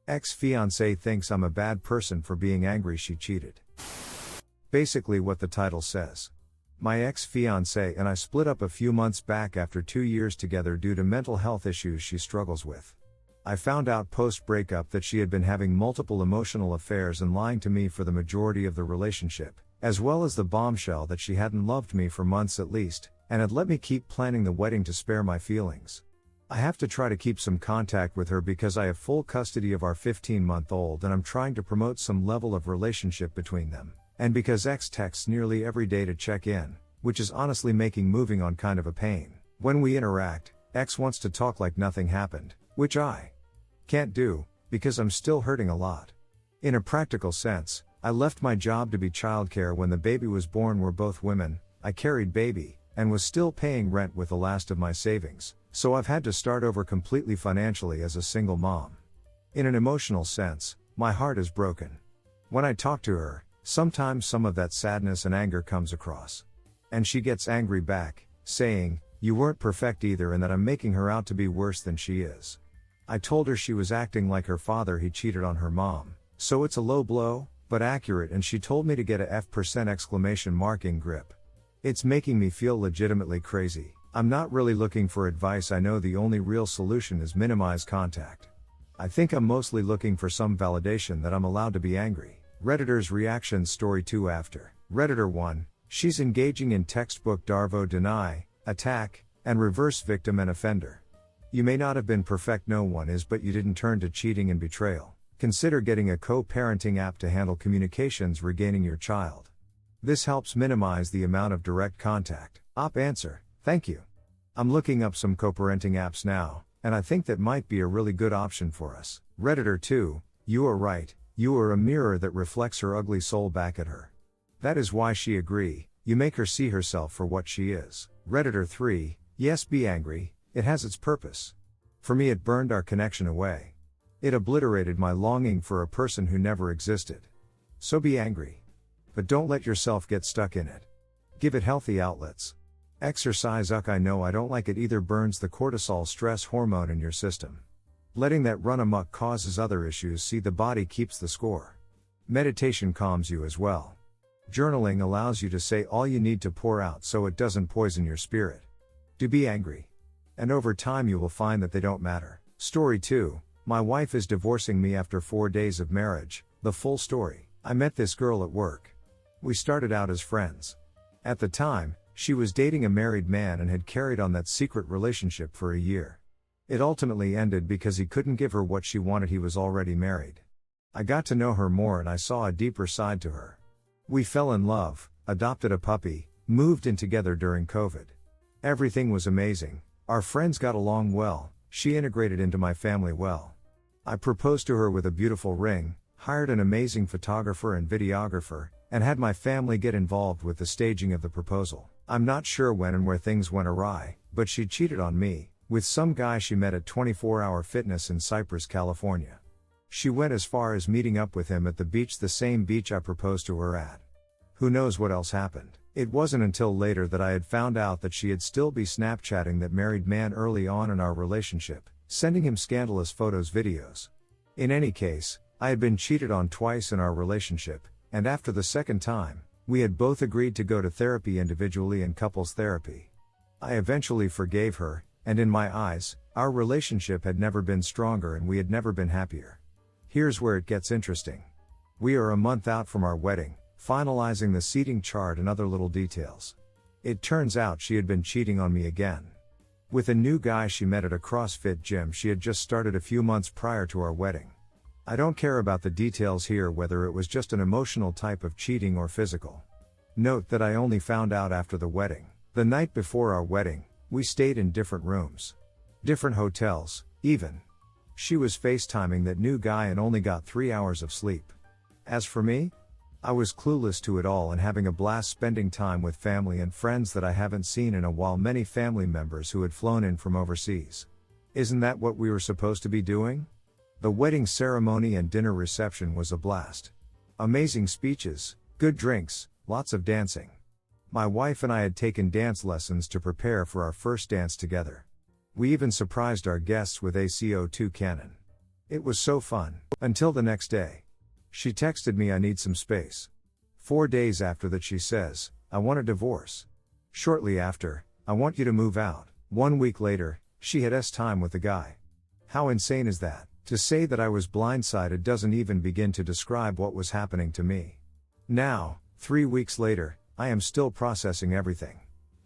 Ex-Fiancée thinks I'm a bad person for being angry she cheated. Basically what the title says. My ex-fiancée and I split up a few months back after 2 years together due to mental health issues she struggles with. I found out post-breakup that she had been having multiple emotional affairs and lying to me for the majority of the relationship, as well as the bombshell that she hadn't loved me for months at least, and had let me keep planning the wedding to spare my feelings. I have to try to keep some contact with her because I have full custody of our 15-month-old and I'm trying to promote some level of relationship between them, and because X texts nearly every day to check in, which is honestly making moving on kind of a pain. When we interact, X wants to talk like nothing happened, which I can't do, because I'm still hurting a lot. In a practical sense, I left my job to be childcare when the baby was born. We're both women, I carried baby, and was still paying rent with the last of my savings, so I've had to start over completely financially as a single mom. In an emotional sense, my heart is broken. When I talk to her, sometimes some of that sadness and anger comes across. And she gets angry back, saying, "You weren't perfect either," and that I'm making her out to be worse than she is. I told her she was acting like her father, he cheated on her mom, so it's a low blow, but accurate, and she told me to get a F%! Grip. It's making me feel legitimately crazy. I'm not really looking for advice. I know the only real solution is minimize contact. I think I'm mostly looking for some validation that I'm allowed to be angry. Redditor's reactions. Story 2 after. Redditor 1, she's engaging in textbook Darvo deny, attack, and reverse victim and offender. You may not have been perfect, no one is, but you didn't turn to cheating and betrayal. Consider getting a co-parenting app to handle communications regaining your child. This helps minimize the amount of direct contact. Op answer, thank you. I'm looking up some co-parenting apps now, and I think that might be a really good option for us. Redditor 2, you are right, you are a mirror that reflects her ugly soul back at her. That is why she agree, you make her see herself for what she is. Redditor 3, yes, be angry, it has its purpose. For me, it burned our connection away. It obliterated my longing for a person who never existed. So be angry. But don't let yourself get stuck in it. Give it healthy outlets. Exercise. I know I don't like it either, burns the cortisol stress hormone in your system. Letting that run amok causes other issues. See, the body keeps the score. Meditation calms you as well. Journaling allows you to say all you need to pour out so it doesn't poison your spirit. Do be angry. And over time you will find that they don't matter. Story 2, my wife is divorcing me after 4 days of marriage. The full story. I met this girl at work. We started out as friends. At the time, she was dating a married man and had carried on that secret relationship for a year. It ultimately ended because he couldn't give her what she wanted. He was already married. I got to know her more and I saw a deeper side to her. We fell in love, adopted a puppy, moved in together during COVID. Everything was amazing. Our friends got along well, she integrated into my family well. I proposed to her with a beautiful ring, hired an amazing photographer and videographer, and had my family get involved with the staging of the proposal. I'm not sure when and where things went awry, but she cheated on me, with some guy she met at 24-Hour Fitness in Cypress, California. She went as far as meeting up with him at the beach, the same beach I proposed to her at. Who knows what else happened? It wasn't until later that I had found out that she had still been Snapchatting that married man early on in our relationship, sending him scandalous photos, videos. In any case, I had been cheated on twice in our relationship, and after the second time, we had both agreed to go to therapy individually and couples therapy. I eventually forgave her, and in my eyes, our relationship had never been stronger and we had never been happier. Here's where it gets interesting. We are a month out from our wedding, finalizing the seating chart and other little details. It turns out she had been cheating on me again. With a new guy she met at a CrossFit gym she had just started a few months prior to our wedding. I don't care about the details here, whether it was just an emotional type of cheating or physical. Note that I only found out after the wedding. The night before our wedding, we stayed in different rooms. Different hotels, even. She was FaceTiming that new guy and only got 3 hours of sleep. As for me, I was clueless to it all and having a blast spending time with family and friends that I haven't seen in a while, many family members who had flown in from overseas. Isn't that what we were supposed to be doing? The wedding ceremony and dinner reception was a blast. Amazing speeches, good drinks, lots of dancing. My wife and I had taken dance lessons to prepare for our first dance together. We even surprised our guests with a CO2 cannon. It was so fun. Until the next day. She texted me, "I need some space." 4 days after that she says, "I want a divorce." Shortly after, "I want you to move out." 1 week later, she had time with the guy. How insane is that? To say that I was blindsided doesn't even begin to describe what was happening to me. Now, 3 weeks later, I am still processing everything.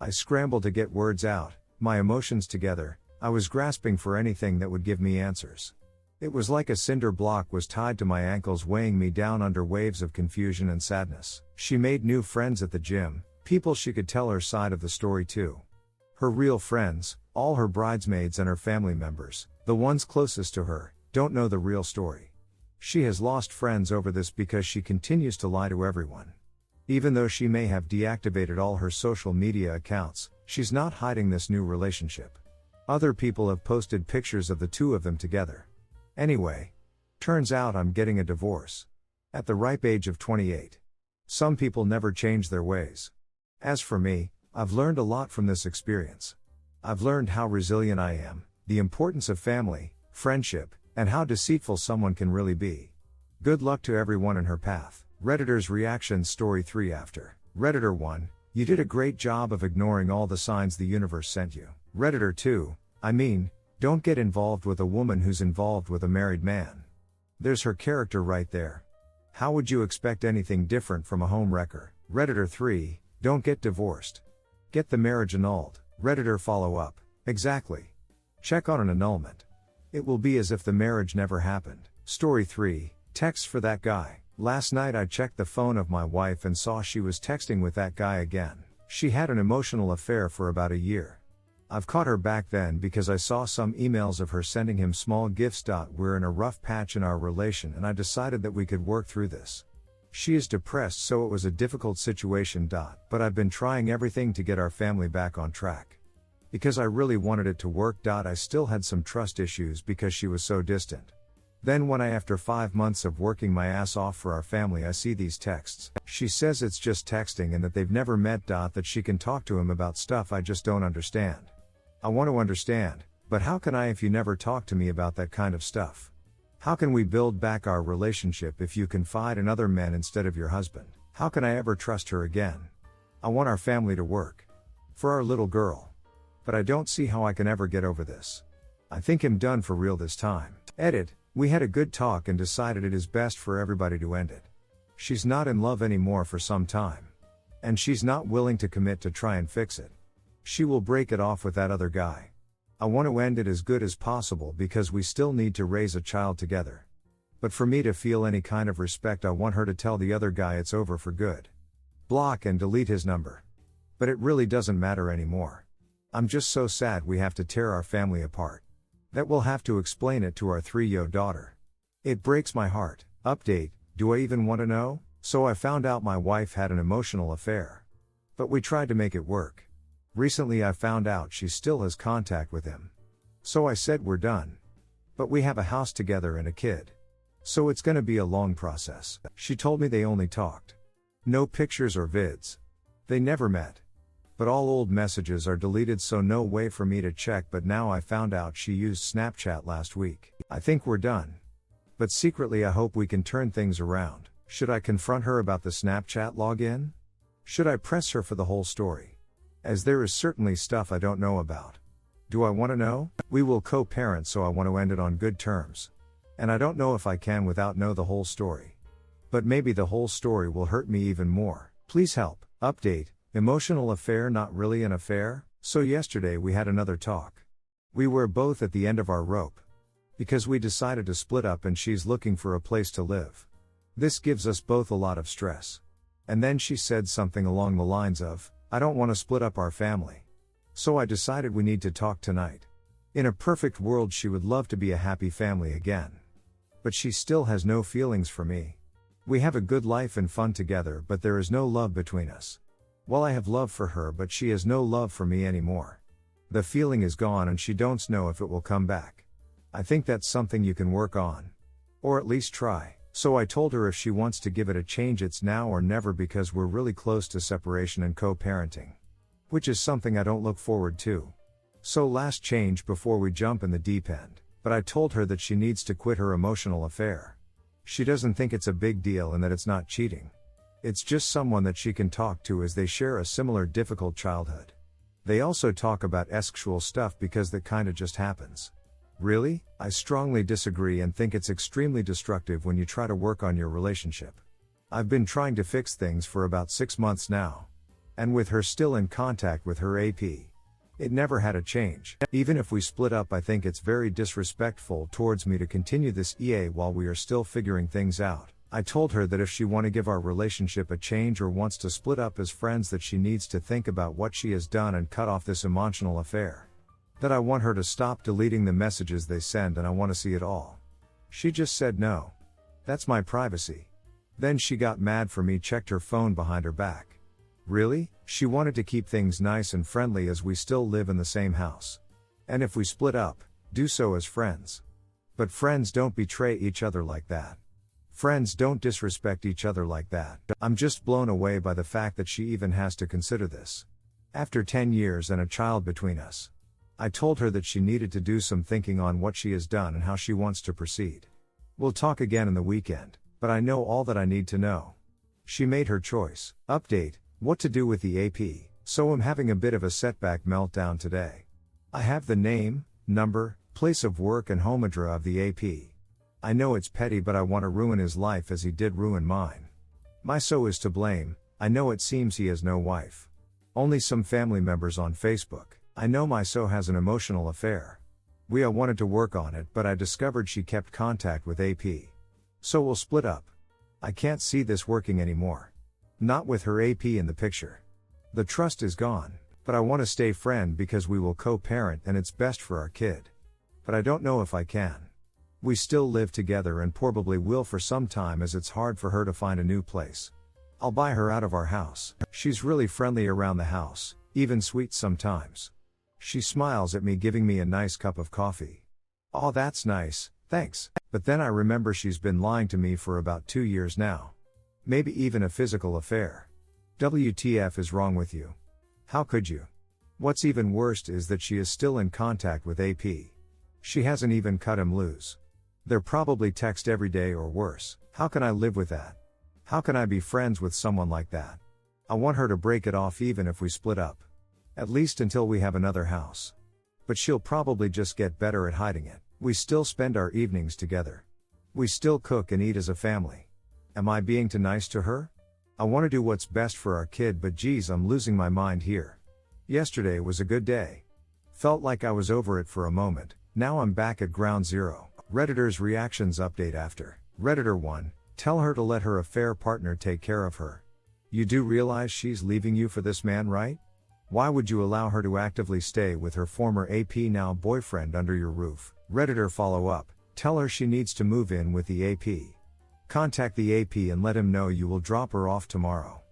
I scrambled to get words out, my emotions together. I was grasping for anything that would give me answers. It was like a cinder block was tied to my ankles, weighing me down under waves of confusion and sadness. She made new friends at the gym, people she could tell her side of the story to. Her real friends, all her bridesmaids and her family members, the ones closest to her, don't know the real story. She has lost friends over this because she continues to lie to everyone. Even though she may have deactivated all her social media accounts, she's not hiding this new relationship. Other people have posted pictures of the two of them together. Anyway, turns out I'm getting a divorce. At the ripe age of 28. Some people never change their ways. As for me, I've learned a lot from this experience. I've learned how resilient I am, the importance of family, friendship, and how deceitful someone can really be. Good luck to everyone in her path. Redditor's reaction. Story 3 after. Redditor 1, you did a great job of ignoring all the signs the universe sent you. Redditor 2, don't get involved with a woman who's involved with a married man. There's her character right there. How would you expect anything different from a home wrecker? Redditor 3, don't get divorced. Get the marriage annulled. Redditor follow up, exactly. Check on an annulment. It will be as if the marriage never happened. Story 3, text for that guy. Last night I checked the phone of my wife and saw she was texting with that guy again. She had an emotional affair for about a year. I've caught her back then because I saw some emails of her sending him small gifts. We're in a rough patch in our relation and I decided that we could work through this. She is depressed, so it was a difficult situation. But I've been trying everything to get our family back on track. Because I really wanted it to work. I still had some trust issues because she was so distant. Then after 5 months of working my ass off for our family, I see these texts. She says it's just texting and that they've never met. That she can talk to him about stuff I just don't understand. I want to understand, but how can I if you never talk to me about that kind of stuff? How can we build back our relationship if you confide in other men instead of your husband? How can I ever trust her again? I want our family to work. For our little girl. But I don't see how I can ever get over this. I think I'm done for real this time. Edit, we had a good talk and decided it is best for everybody to end it. She's not in love anymore for some time. And she's not willing to commit to try and fix it. She will break it off with that other guy. I want to end it as good as possible because we still need to raise a child together. But for me to feel any kind of respect, I want her to tell the other guy it's over for good. Block and delete his number. But it really doesn't matter anymore. I'm just so sad we have to tear our family apart. That we'll have to explain it to our 3-year-old daughter. It breaks my heart. Update, do I even want to know? So I found out my wife had an emotional affair. But we tried to make it work. Recently I found out she still has contact with him. So I said we're done. But we have a house together and a kid. So it's gonna be a long process. She told me they only talked. No pictures or vids. They never met. But all old messages are deleted, so no way for me to check. But now I found out she used Snapchat last week. I think we're done. But secretly I hope we can turn things around. Should I confront her about the Snapchat login? Should I press her for the whole story? As there is certainly stuff I don't know about. Do I want to know? We will co-parent, so I want to end it on good terms. And I don't know if I can without know the whole story. But maybe the whole story will hurt me even more. Please help. Update, emotional affair, not really an affair. So yesterday we had another talk. We were both at the end of our rope. Because we decided to split up and she's looking for a place to live. This gives us both a lot of stress. And then she said something along the lines of, I don't want to split up our family. So I decided we need to talk tonight. In a perfect world she would love to be a happy family again. But she still has no feelings for me. We have a good life and fun together, but there is no love between us. Well, I have love for her, but she has no love for me anymore. The feeling is gone and she don't know if it will come back. I think that's something you can work on. Or at least try. So I told her if she wants to give it a change, it's now or never, because we're really close to separation and co-parenting. Which is something I don't look forward to. So last change before we jump in the deep end. But I told her that she needs to quit her emotional affair. She doesn't think it's a big deal and that it's not cheating. It's just someone that she can talk to as they share a similar difficult childhood. They also talk about sexual stuff because that kinda just happens. Really? I strongly disagree and think it's extremely destructive when you try to work on your relationship. I've been trying to fix things for about 6 months now. And with her still in contact with her AP. It never had a change. Even if we split up, I think it's very disrespectful towards me to continue this EA while we are still figuring things out. I told her that if she want to give our relationship a change or wants to split up as friends, that she needs to think about what she has done and cut off this emotional affair. That I want her to stop deleting the messages they send and I want to see it all. She just said no. That's my privacy. Then she got mad for me, checked her phone behind her back. Really? She wanted to keep things nice and friendly as we still live in the same house. And if we split up, do so as friends. But friends don't betray each other like that. Friends don't disrespect each other like that. I'm just blown away by the fact that she even has to consider this. After 10 years and a child between us. I told her that she needed to do some thinking on what she has done and how she wants to proceed. We'll talk again in the weekend, but I know all that I need to know. She made her choice. Update: what to do with the AP. So I'm having a bit of a setback meltdown today. I have the name, number, place of work and home address of the AP. I know it's petty, but I want to ruin his life as he did ruin mine. My so is to blame. I know it seems he has no wife. Only some family members on Facebook. I know my so has an emotional affair. I wanted to work on it, but I discovered she kept contact with AP. So we'll split up. I can't see this working anymore. Not with her AP in the picture. The trust is gone, but I want to stay friend because we will co-parent and it's best for our kid. But I don't know if I can. We still live together and probably will for some time as it's hard for her to find a new place. I'll buy her out of our house. She's really friendly around the house, even sweet sometimes. She smiles at me, giving me a nice cup of coffee. Oh, that's nice, thanks. But then I remember she's been lying to me for about 2 years now. Maybe even a physical affair. WTF is wrong with you? How could you? What's even worse is that she is still in contact with AP. She hasn't even cut him loose. They're probably text every day or worse. How can I live with that? How can I be friends with someone like that? I want her to break it off even if we split up. At least until we have another house. But she'll probably just get better at hiding it. We still spend our evenings together. We still cook and eat as a family. Am I being too nice to her? I want to do what's best for our kid, but geez, I'm losing my mind here. Yesterday was a good day. Felt like I was over it for a moment. Now I'm back at ground zero. Redditor's reactions update after. Redditor 1, tell her to let her affair partner take care of her. You do realize she's leaving you for this man, right? Why would you allow her to actively stay with her former AP now boyfriend under your roof? Redditor follow up, tell her she needs to move in with the AP. Contact the AP and let him know you will drop her off tomorrow.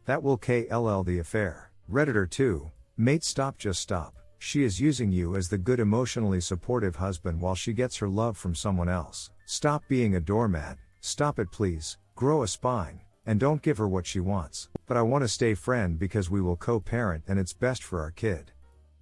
That will KLL the affair. Redditor 2, mate, stop, just stop. She is using you as the good emotionally supportive husband while she gets her love from someone else. Stop being a doormat, stop it please, grow a spine, and don't give her what she wants. But I want to stay friend because we will co-parent and it's best for our kid.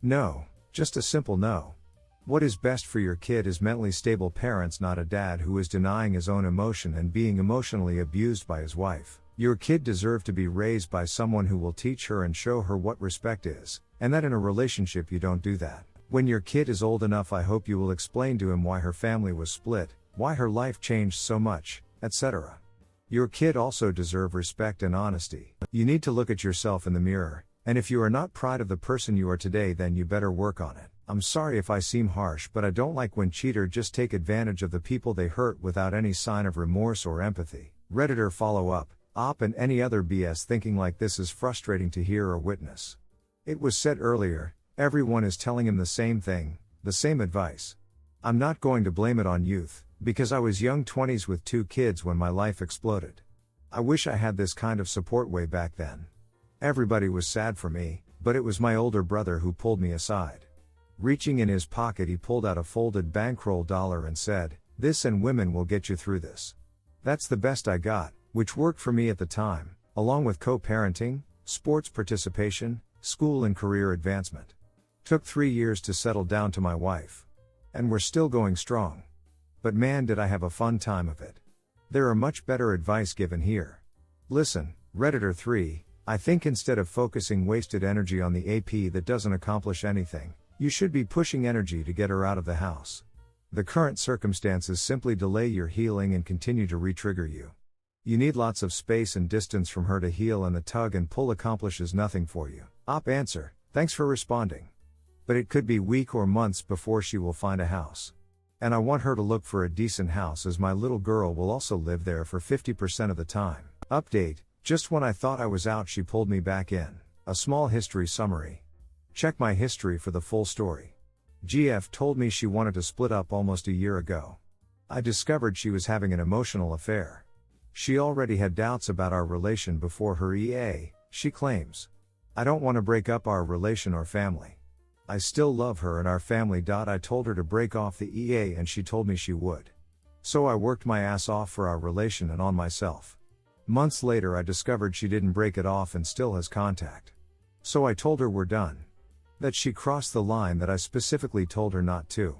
No, just a simple no. What is best for your kid is mentally stable parents, not a dad who is denying his own emotion and being emotionally abused by his wife. Your kid deserves to be raised by someone who will teach her and show her what respect is, and that in a relationship you don't do that. When your kid is old enough, I hope you will explain to him why her family was split, why her life changed so much, etc. Your kid also deserves respect and honesty. You need to look at yourself in the mirror, and if you are not proud of the person you are today, then you better work on it. I'm sorry if I seem harsh, but I don't like when cheaters just take advantage of the people they hurt without any sign of remorse or empathy. Redditor follow up, op and any other BS. Thinking like this is frustrating to hear or witness. It was said earlier, everyone is telling him the same thing, the same advice. I'm not going to blame it on youth, because I was young 20s with 2 kids when my life exploded. I wish I had this kind of support way back then. Everybody was sad for me, but it was my older brother who pulled me aside. Reaching in his pocket, he pulled out a folded bankroll dollar and said, "This and women will get you through this." That's the best I got, which worked for me at the time, along with co-parenting, sports participation, school and career advancement. Took 3 years to settle down to my wife. And we're still going strong. But man, did I have a fun time of it. There are much better advice given here. Listen, Redditor 3, I think instead of focusing wasted energy on the AP that doesn't accomplish anything, you should be pushing energy to get her out of the house. The current circumstances simply delay your healing and continue to re-trigger you. You need lots of space and distance from her to heal, and the tug and pull accomplishes nothing for you. Op answer, thanks for responding. But it could be weeks or months before she will find a house. And I want her to look for a decent house, as my little girl will also live there for 50% of the time. Update, just when I thought I was out, she pulled me back in. A small history summary. Check my history for the full story. GF told me she wanted to split up almost a year ago. I discovered she was having an emotional affair. She already had doubts about our relation before her EA, she claims. I don't want to break up our relation or family. I still love her and our family. I told her to break off the EA and she told me she would. So I worked my ass off for our relation and on myself. Months later I discovered she didn't break it off and still has contact. So I told her we're done. That she crossed the line that I specifically told her not to.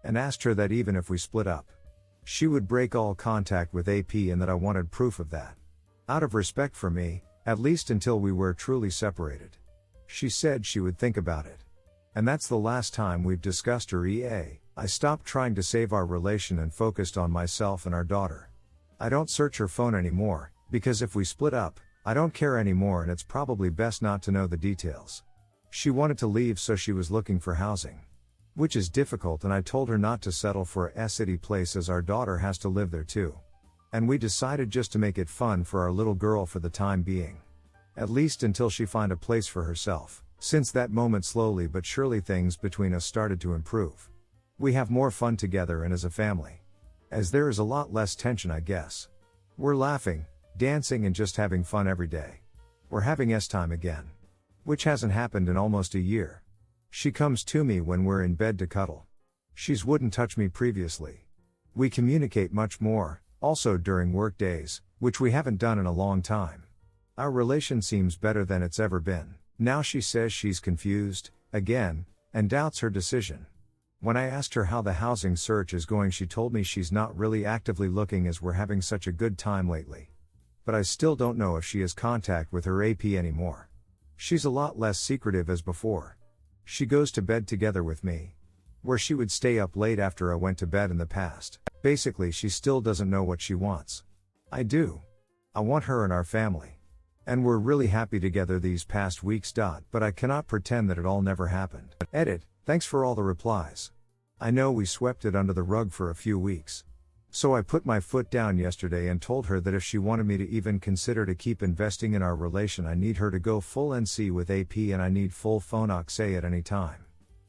And asked her that even if we split up, she would break all contact with AP, and that I wanted proof of that. Out of respect for me, at least until we were truly separated. She said she would think about it. And that's the last time we've discussed her EA. I stopped trying to save our relation and focused on myself and our daughter. I don't search her phone anymore, because if we split up, I don't care anymore and it's probably best not to know the details. She wanted to leave, so she was looking for housing. Which is difficult, and I told her not to settle for a city place as our daughter has to live there too. And we decided just to make it fun for our little girl for the time being. At least until she find a place for herself. Since that moment, slowly but surely things between us started to improve. We have more fun together and as a family. As there is a lot less tension, I guess. We're laughing, dancing and just having fun every day. We're having S-time again. Which hasn't happened in almost a year. She comes to me when we're in bed to cuddle. She's wouldn't touch me previously. We communicate much more, also during work days, which we haven't done in a long time. Our relation seems better than it's ever been. Now she says she's confused, again, and doubts her decision. When I asked her how the housing search is going, she told me she's not really actively looking as we're having such a good time lately. But I still don't know if she has contact with her AP anymore. She's a lot less secretive as before. She goes to bed together with me. Where she would stay up late after I went to bed in the past. Basically, she still doesn't know what she wants. I do. I want her and our family. And we're really happy together these past weeks. But I cannot pretend that it all never happened. Edit, thanks for all the replies. I know we swept it under the rug for a few weeks. So I put my foot down yesterday and told her that if she wanted me to even consider to keep investing in our relation, I need her to go full NC with AP and I need full phone access at any time.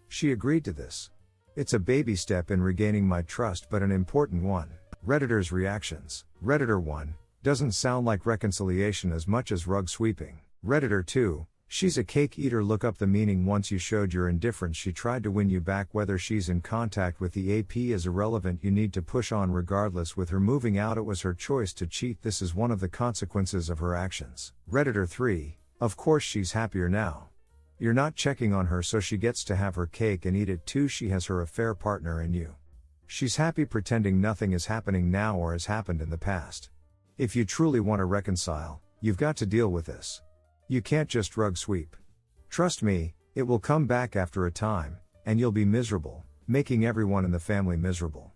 She agreed to this. It's a baby step in regaining my trust, but an important one. Redditor's reactions. Redditor 1, doesn't sound like reconciliation as much as rug sweeping. Redditor 2, she's a cake eater. Look up the meaning. Once you showed your indifference, she tried to win you back. Whether she's in contact with the AP is irrelevant. You need to push on regardless. With her moving out, it was her choice to cheat. This is one of the consequences of her actions. Redditor 3, of course she's happier now. You're not checking on her, so she gets to have her cake and eat it too. She has her affair partner and you. She's happy pretending nothing is happening now or has happened in the past. If you truly want to reconcile, you've got to deal with this. You can't just rug sweep. Trust me, it will come back after a time, and you'll be miserable, making everyone in the family miserable.